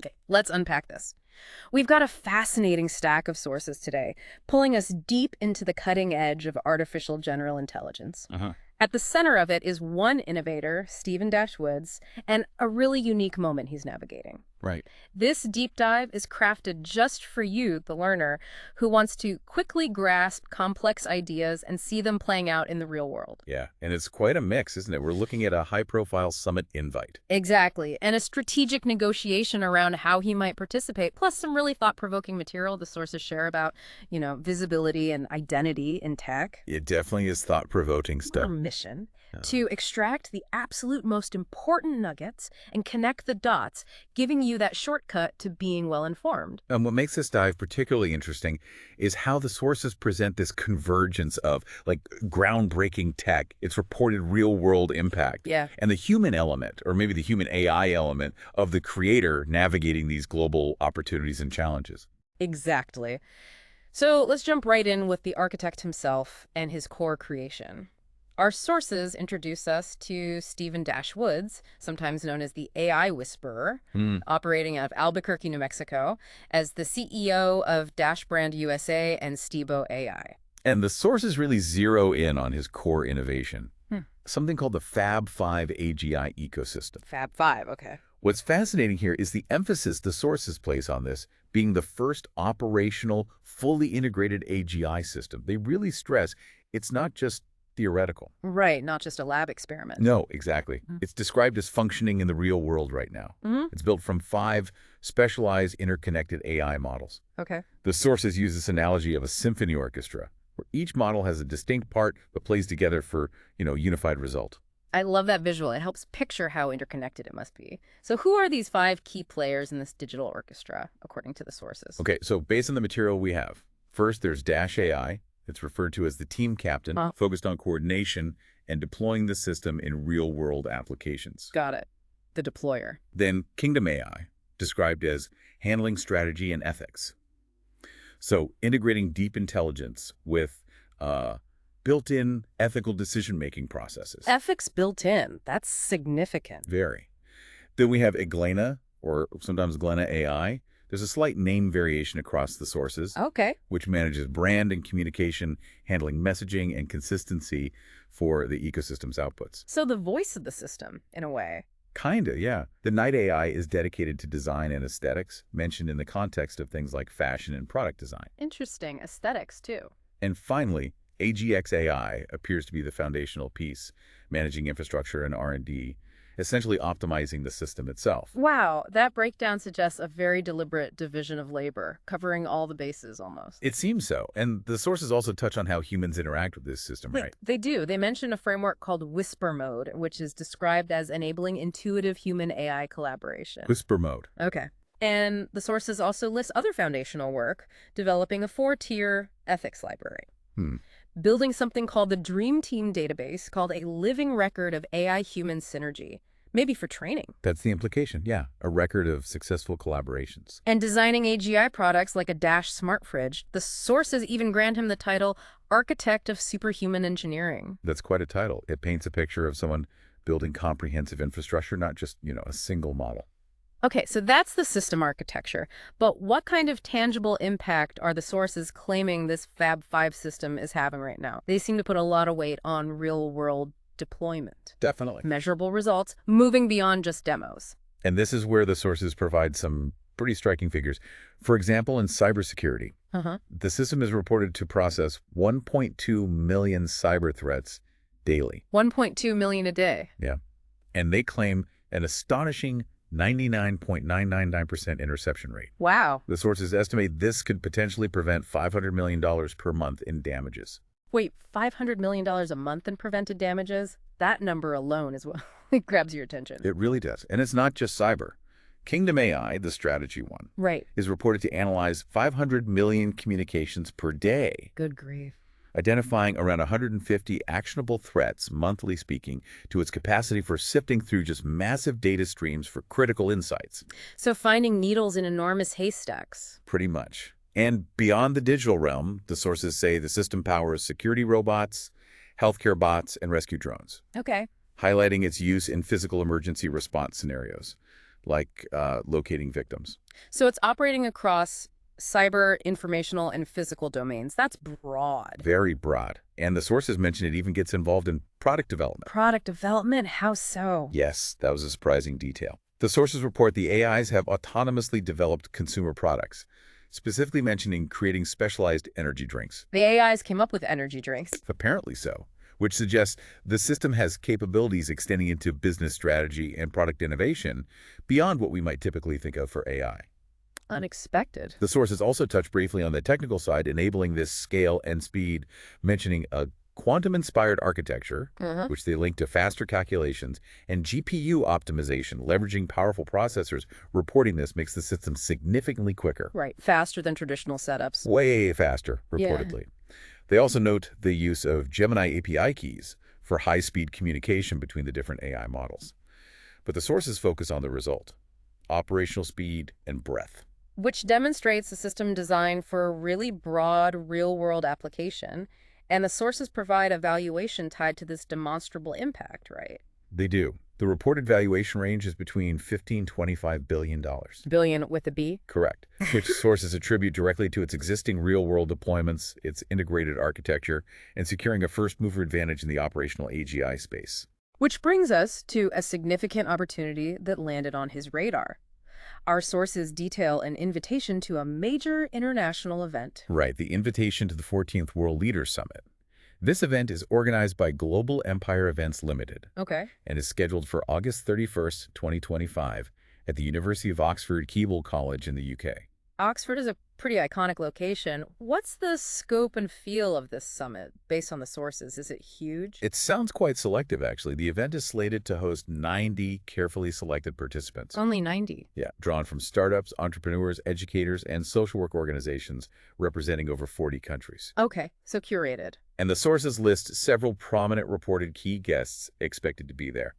Okay, let's unpack this. We've got a fascinating stack of sources today, pulling us deep into the cutting edge of artificial general intelligence. Uh-huh. At the center of it is one innovator, Stephen Woods, and a really unique moment he's navigating. Right. This deep dive is crafted just for you, the learner, who wants to quickly grasp complex ideas and see them playing out in the real world. Yeah, and it's quite a mix, isn't it? We're looking at a high-profile summit invite. Exactly, and a strategic negotiation around how he might participate, plus some really thought-provoking material the sources share about, visibility and identity in tech. It definitely is thought-provoking Our stuff. mission to extract the absolute most important nuggets and connect the dots, giving you that shortcut to being well-informed. And what makes this dive particularly interesting is how the sources present this convergence of, like, groundbreaking tech, its reported real-world impact, Yeah. and the human element, or maybe the human AI element, of the creator navigating these global opportunities and challenges. Exactly. So let's jump right in with the architect himself and his core creation. Our sources introduce us to Stephen Woods, sometimes known as the AI Whisperer, operating out of Albuquerque, New Mexico, as the CEO of Dash Brand USA and Stebo AI. And the sources really zero in on his core innovation, something called the Fab 5 AGI ecosystem. Fab 5, okay. What's fascinating here is the emphasis the sources place on this being the first operational, fully integrated AGI system. They really stress it's not just theoretical. Right, not just a lab experiment. No, exactly. It's described as functioning in the real world right now. It's built from 5 specialized interconnected AI models. Okay. The sources use this analogy of a symphony orchestra, where each model has a distinct part but plays together for, unified result. I love that visual. It helps picture how interconnected it must be. So who are these 5 key players in this digital orchestra, according to the sources? Okay, so based on the material we have, first there's Dash AI. It's referred to as the team captain, focused on coordination and deploying the system in real-world applications. Got it. The deployer. Then Kingdom AI, described as handling strategy and ethics. So integrating deep intelligence with built-in ethical decision-making processes. Ethics built in. That's significant. Very. Then we have Iglena, or sometimes Glena AI. There's a slight name variation across the sources, Okay. which manages brand and communication, handling messaging and consistency for the ecosystem's outputs. So the voice of the system, in a way. Kinda, yeah. The Night AI is dedicated to design and aesthetics, mentioned in the context of things like fashion and product design. Interesting. Aesthetics, too. And finally, AGX AI appears to be the foundational piece, managing infrastructure and R&D, essentially optimizing the system itself. Wow, that breakdown suggests a very deliberate division of labor, covering all the bases almost. It seems so. And the sources also touch on how humans interact with this system, right? They do. They mention a framework called Whisper Mode, which is described as enabling intuitive human-AI collaboration. Whisper mode. Okay. And the sources also list other foundational work, developing a 4-tier ethics library. Building something called the Dream Team database, called a living record of AI-human synergy, maybe for training. That's the implication, yeah. A record of successful collaborations. And designing AGI products like a Dash smart fridge, the sources even grant him the title Architect of Superhuman Engineering. That's quite a title. It paints a picture of someone building comprehensive infrastructure, not just, a single model. Okay, so that's the system architecture. But what kind of tangible impact are the sources claiming this Fab 5 system is having right now? They seem to put a lot of weight on real-world deployment. Definitely. Measurable results, moving beyond just demos. And this is where the sources provide some pretty striking figures. For example, in cybersecurity, the system is reported to process 1.2 million cyber threats daily. 1.2 million a day. Yeah. And they claim an astonishing 99.999% interception rate. Wow. The sources estimate this could potentially prevent $500 million per month in damages. Wait, $500 million a month in prevented damages? That number alone is what grabs your attention. It really does. And it's not just cyber. Kingdom AI, the strategy one, Right. is reported to analyze 500 million communications per day, Good grief. identifying around 150 actionable threats, monthly speaking, to its capacity for sifting through just massive data streams for critical insights. So finding needles in enormous haystacks. Pretty much. And beyond the digital realm, the sources say the system powers security robots, healthcare bots, and rescue drones, Okay. highlighting its use in physical emergency response scenarios. like locating victims. So it's operating across cyber, informational, and physical domains. That's broad. Very broad. And the sources mention it even gets involved in product development. Product development? How so? Yes, that was a surprising detail. The sources report the AIs have autonomously developed consumer products, specifically mentioning creating specialized energy drinks. The AIs came up with energy drinks. Apparently so, which suggests the system has capabilities extending into business strategy and product innovation beyond what we might typically think of for AI. Unexpected. The sources also touch briefly on the technical side, enabling this scale and speed, mentioning a quantum-inspired architecture, which they link to faster calculations, and GPU optimization, leveraging powerful processors. Reporting this makes the system significantly quicker. Right. Faster than traditional setups. Way faster, reportedly. They also note the use of Gemini API keys for high-speed communication between the different AI models. But the sources focus on the result: operational speed and breadth. Which demonstrates a system designed for a really broad real-world application, and the sources provide a valuation tied to this demonstrable impact, right? They do. The reported valuation range is between $15 and $25 billion. Billion with a B? Correct. Which sources attribute directly to its existing real-world deployments, its integrated architecture, and securing a first-mover advantage in the operational AGI space. Which brings us to a significant opportunity that landed on his radar. Our sources detail an invitation to a major international event. Right, the invitation to the 14th World Leaders Summit. This event is organized by Global Empire Events Limited Okay. and is scheduled for August 31st, 2025 at the University of Oxford Keble College in the UK. Oxford is a pretty iconic location. What's the scope and feel of this summit based on the sources? Is it huge? It sounds quite selective, actually. The event is slated to host 90 carefully selected participants. Only 90. Yeah, drawn from startups, entrepreneurs, educators, and social work organizations representing over 40 countries. Okay, so curated. And the sources list several prominent reported key guests expected to be there.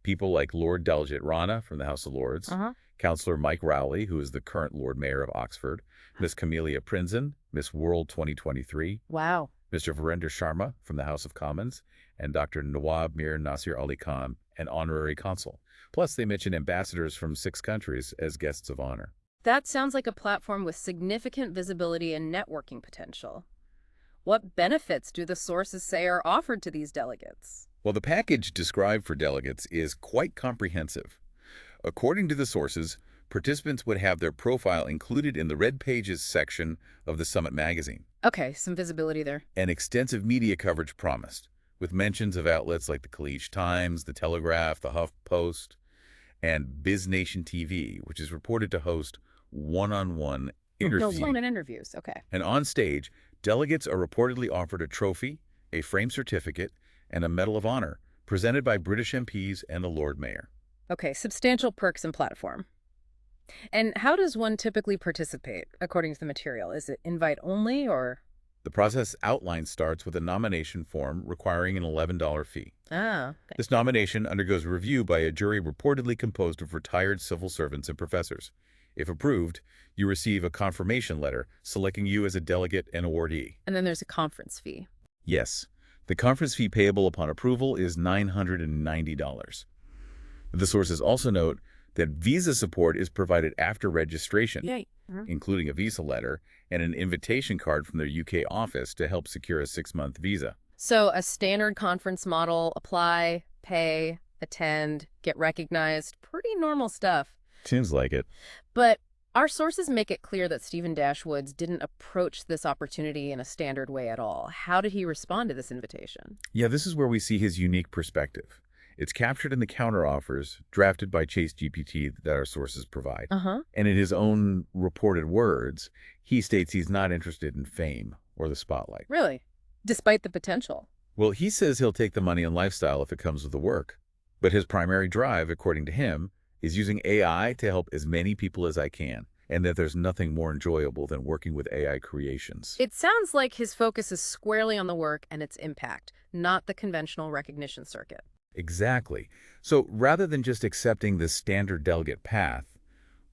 People like Lord Daljit Rana from the House of Lords, Councillor Mike Rowley, who is the current Lord Mayor of Oxford, Miss Camelia Prinzen, Miss World 2023, Wow. Mr. Virender Sharma from the House of Commons, and Dr. Nawab Mir Nasir Ali Khan, an honorary consul. Plus, they mention ambassadors from 6 countries as guests of honor. That sounds like a platform with significant visibility and networking potential. What benefits do the sources say are offered to these delegates? Well, the package described for delegates is quite comprehensive. According to the sources, participants would have their profile included in the Red Pages section of the Summit magazine. Okay, some visibility there. And extensive media coverage promised, with mentions of outlets like the Khaleej Times, the Telegraph, the Huff Post, and BizNation TV, which is reported to host one-on-one interviews. Phone-in interviews, okay. And on stage, delegates are reportedly offered a trophy, a framed certificate, and a Medal of Honor, presented by British MPs and the Lord Mayor. Okay, substantial perks and platform. And how does one typically participate, according to the material? Is it invite only or? The process outline starts with a nomination form requiring an $11 fee. Okay. This nomination undergoes review by a jury reportedly composed of retired civil servants and professors. If approved, you receive a confirmation letter selecting you as a delegate and awardee. And then there's a conference fee. Yes. The conference fee payable upon approval is $990. The sources also note that visa support is provided after registration, including a visa letter and an invitation card from their UK office to help secure a 6-month visa. So a standard conference model: apply, pay, attend, get recognized. Pretty normal stuff. Seems like it. But our sources make it clear that Stephen Woods didn't approach this opportunity in a standard way at all. How did he respond to this invitation? Yeah, this is where we see his unique perspective. It's captured in the counteroffers drafted by Chase GPT that our sources provide. And in his own reported words, he states he's not interested in fame or the spotlight. Really? Despite the potential? Well, he says he'll take the money and lifestyle if it comes with the work. But his primary drive, according to him, is using AI to help as many people as I can, and that there's nothing more enjoyable than working with AI creations. It sounds like his focus is squarely on the work and its impact, not the conventional recognition circuit. Exactly. So rather than just accepting the standard delegate path,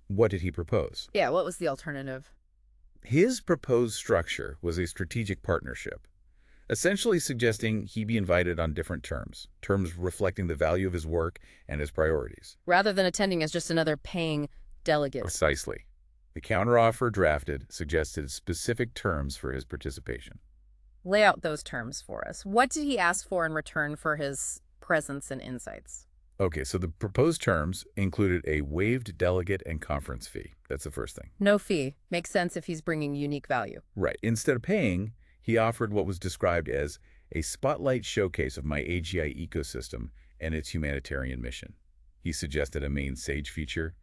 what did he propose? Yeah, what was the alternative? His proposed structure was a strategic partnership. essentially suggesting he be invited on different terms, terms reflecting the value of his work and his priorities. Rather than attending as just another paying delegate. Precisely. The counteroffer drafted suggested specific terms for his participation. Lay out those terms for us. What did he ask for in return for his presence and insights? Okay, so the proposed terms included a waived delegate and conference fee. That's the first thing. No fee. Makes sense if he's bringing unique value. Right. Instead of paying, he offered what was described as a spotlight showcase of my AGI ecosystem and its humanitarian mission. He suggested a main Sage feature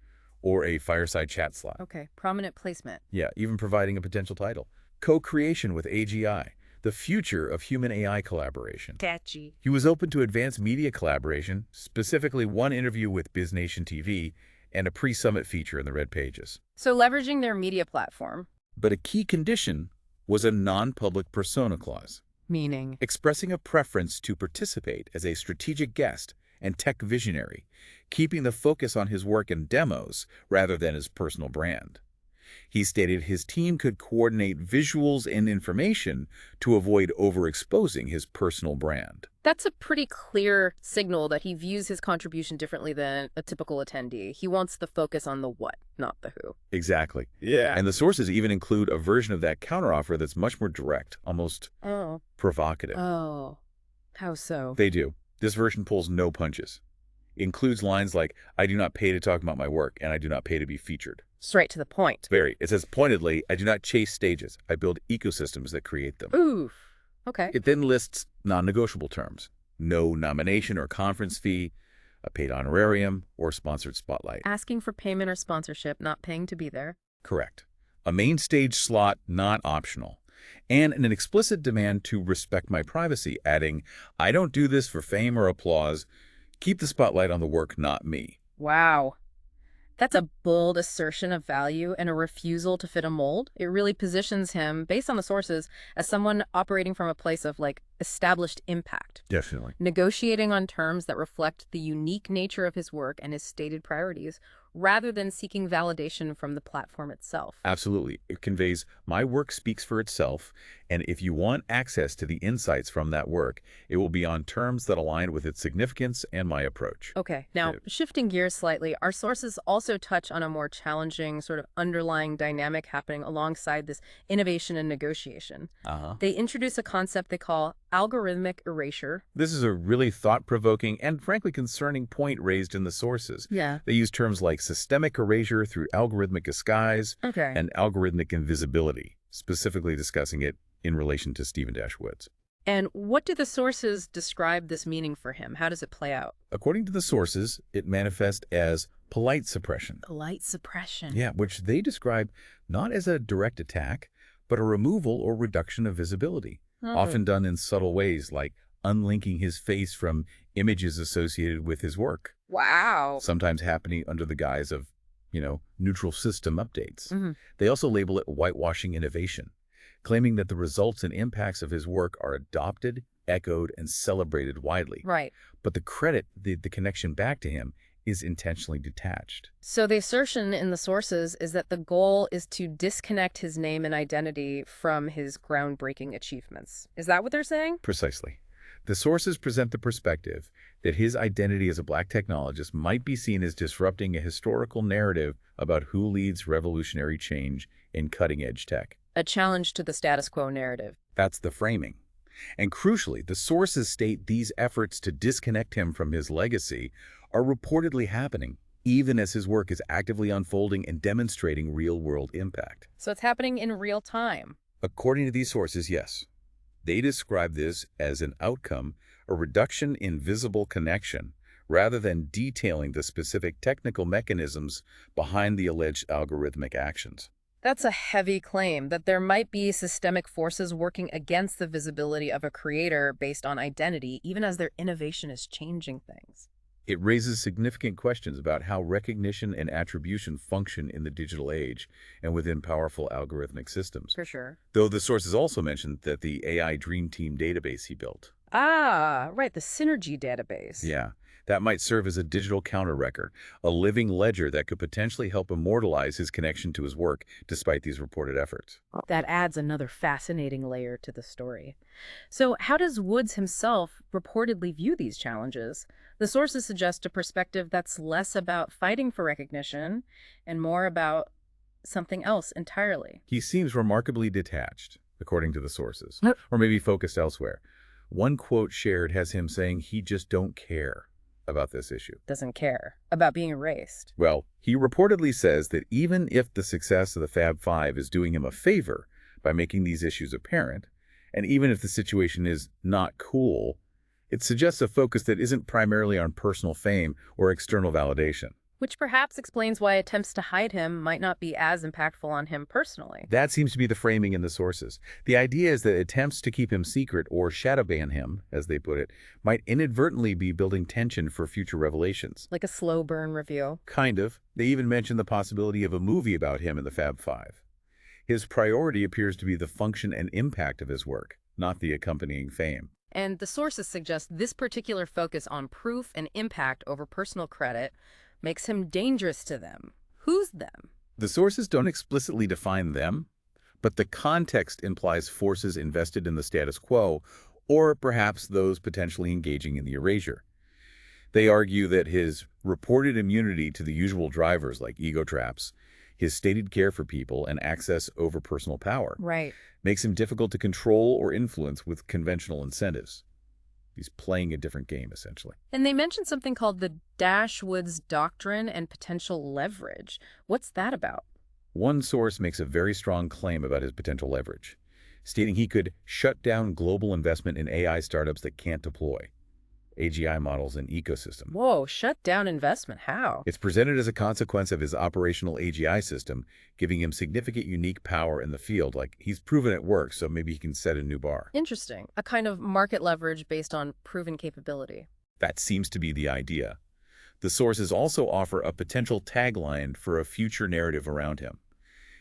or a fireside chat slot. Okay, prominent placement. Yeah, even providing a potential title. Co-creation with AGI, the future of human-AI collaboration. Catchy. He was open to advanced media collaboration, specifically one interview with BizNation TV and a pre-summit feature in the Red Pages. So leveraging their media platform. But a key condition was a non-public persona clause, Meaning? expressing a preference to participate as a strategic guest and tech visionary, keeping the focus on his work and demos rather than his personal brand. He stated his team could coordinate visuals and information to avoid overexposing his personal brand. That's a pretty clear signal that he views his contribution differently than a typical attendee. He wants the focus on the what, not the who. Exactly. Yeah. And the sources even include a version of that counteroffer that's much more direct, almost provocative. Oh. How so? They do. This version pulls no punches. It includes lines like, I do not pay to talk about my work, and I do not pay to be featured. Straight to the point. It says pointedly, I do not chase stages. I build ecosystems that create them. Oof. Okay. It then lists non-negotiable terms. No nomination or conference fee, a paid honorarium, or sponsored spotlight. Asking for payment or sponsorship, not paying to be there. Correct. A main stage slot, not optional. And an explicit demand to respect my privacy, adding, I don't do this for fame or applause. Keep the spotlight on the work, not me. Wow. That's a bold assertion of value and a refusal to fit a mold. It really positions him, based on the sources, as someone operating from a place of, established impact. Definitely. Negotiating on terms that reflect the unique nature of his work and his stated priorities, rather than seeking validation from the platform itself. Absolutely. It conveys, my work speaks for itself, and if you want access to the insights from that work, it will be on terms that align with its significance and my approach. Okay, now, shifting gears slightly, our sources also touch on a more challenging sort of underlying dynamic happening alongside this innovation and negotiation. They introduce a concept they call algorithmic erasure. This is a really thought-provoking and frankly concerning point raised in the sources. Yeah. They use terms like systemic erasure through algorithmic disguise Okay. and algorithmic invisibility, specifically discussing it in relation to Stephen Woods. And what do the sources describe this meaning for him? How does it play out? According to the sources, it manifests as polite suppression. Polite suppression. Yeah, which they describe not as a direct attack, but a removal or reduction of visibility, often done in subtle ways like unlinking his face from images associated with his work. Wow. Sometimes happening under the guise of, neutral system updates. They also label it whitewashing innovation, claiming that the results and impacts of his work are adopted, echoed, and celebrated widely. Right. But the credit, the connection back to him, is intentionally detached. So the assertion in the sources is that the goal is to disconnect his name and identity from his groundbreaking achievements. Is that what they're saying? Precisely. The sources present the perspective that his identity as a Black technologist might be seen as disrupting a historical narrative about who leads revolutionary change in cutting-edge tech. A challenge to the status quo narrative. That's the framing. And crucially, the sources state these efforts to disconnect him from his legacy are reportedly happening even as his work is actively unfolding and demonstrating real-world impact. So it's happening in real time. According to these sources, yes. They describe this as an outcome, a reduction in visible connection, rather than detailing the specific technical mechanisms behind the alleged algorithmic actions. That's a heavy claim, that there might be systemic forces working against the visibility of a creator based on identity, even as their innovation is changing things. It raises significant questions about how recognition and attribution function in the digital age and within powerful algorithmic systems. For sure. Though the sources also mentioned that the AI Dream Team database he built. Ah, right, the Synergy database. Yeah, That might serve as a digital counter-record, a living ledger that could potentially help immortalize his connection to his work despite these reported efforts. That adds another fascinating layer to the story. So, how does Woods himself reportedly view these challenges? The sources suggest a perspective that's less about fighting for recognition and more about something else entirely. He seems remarkably detached, according to the sources, Yep. or maybe focused elsewhere. One quote shared has him saying he just don't care about this issue. Doesn't care about being erased. Well, he reportedly says that even if the success of the Fab Five is doing him a favor by making these issues apparent, and even if the situation is not cool, it suggests a focus that isn't primarily on personal fame or external validation. Which perhaps explains why attempts to hide him might not be as impactful on him personally. That seems to be the framing in the sources. The idea is that attempts to keep him secret or shadow ban him, as they put it, might inadvertently be building tension for future revelations. Like a slow burn reveal. Kind of. They even mention the possibility of a movie about him in the Fab Five. His priority appears to be the function and impact of his work, not the accompanying fame. And the sources suggest this particular focus on proof and impact over personal credit makes him dangerous to them. Who's them? The sources don't explicitly define them, but the context implies forces invested in the status quo, or perhaps those potentially engaging in the erasure. They argue that his reported immunity to the usual drivers like ego traps, his stated care for people, and access over personal power Right. makes him difficult to control or influence with conventional incentives. He's playing a different game, essentially. And they mentioned something called the Dashwood's Doctrine and potential leverage. What's that about? One source makes a very strong claim about his potential leverage, stating he could shut down global investment in AI startups that can't deploy AGI models and ecosystem. Whoa, shut down investment. How? It's presented as a consequence of his operational AGI system, giving him significant unique power in the field. Like, he's proven it works, so maybe he can set a new bar. Interesting. A kind of market leverage based on proven capability. That seems to be the idea. The sources also offer a potential tagline for a future narrative around him.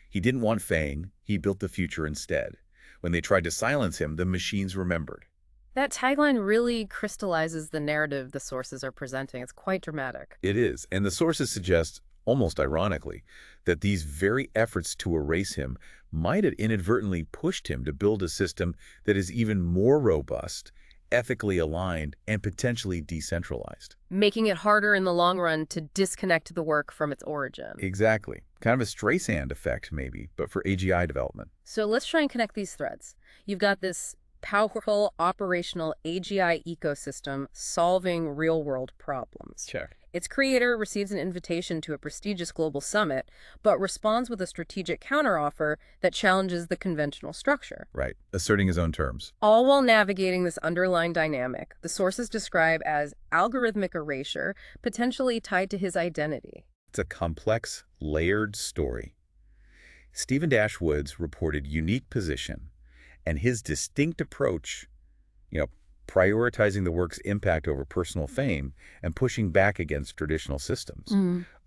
He didn't want fame, he built the future instead. When they tried to silence him, the machines remembered. That tagline really crystallizes the narrative the sources are presenting. It's quite dramatic. It is, and the sources suggest, almost ironically, that these very efforts to erase him might have inadvertently pushed him to build a system that is even more robust, ethically aligned, and potentially decentralized. Making it harder in the long run to disconnect the work from its origin. Exactly. Kind of a Streisand effect, maybe, but for AGI development. So let's try and connect these threads. You've got this powerful operational AGI ecosystem solving real-world problems. Sure. Its creator receives an invitation to a prestigious global summit, but responds with a strategic counteroffer that challenges the conventional structure. Right. Asserting his own terms. All while navigating this underlying dynamic, the sources describe as algorithmic erasure, potentially tied to his identity. It's a complex, layered story. Stephen Woods reported unique position, and his distinct approach, prioritizing the work's impact over personal fame and pushing back against traditional systems,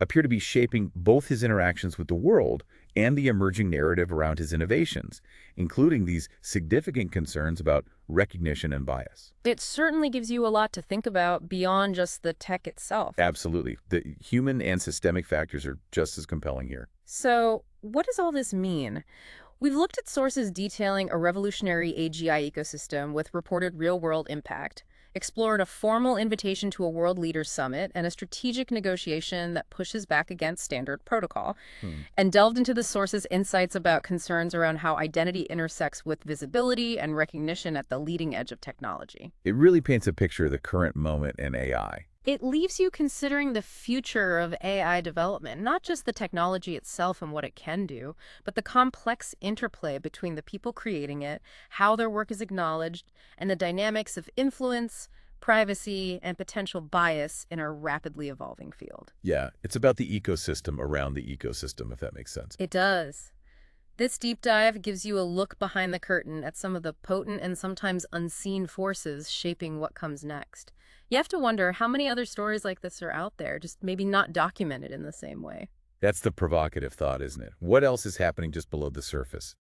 appear to be shaping both his interactions with the world and the emerging narrative around his innovations, including these significant concerns about recognition and bias. It certainly gives you a lot to think about beyond just the tech itself. Absolutely. The human and systemic factors are just as compelling here. So, what does all this mean? We've looked at sources detailing a revolutionary AGI ecosystem with reported real-world impact, explored a formal invitation to a world leaders summit and a strategic negotiation that pushes back against standard protocol, and delved into the sources' insights about concerns around how identity intersects with visibility and recognition at the leading edge of technology. It really paints a picture of the current moment in AI. It leaves you considering the future of AI development, not just the technology itself and what it can do, but the complex interplay between the people creating it, how their work is acknowledged, and the dynamics of influence, privacy, and potential bias in a rapidly evolving field. Yeah, it's about the ecosystem around the ecosystem, if that makes sense. It does. This deep dive gives you a look behind the curtain at some of the potent and sometimes unseen forces shaping what comes next. You have to wonder how many other stories like this are out there, just maybe not documented in the same way. That's the provocative thought, isn't it? What else is happening just below the surface?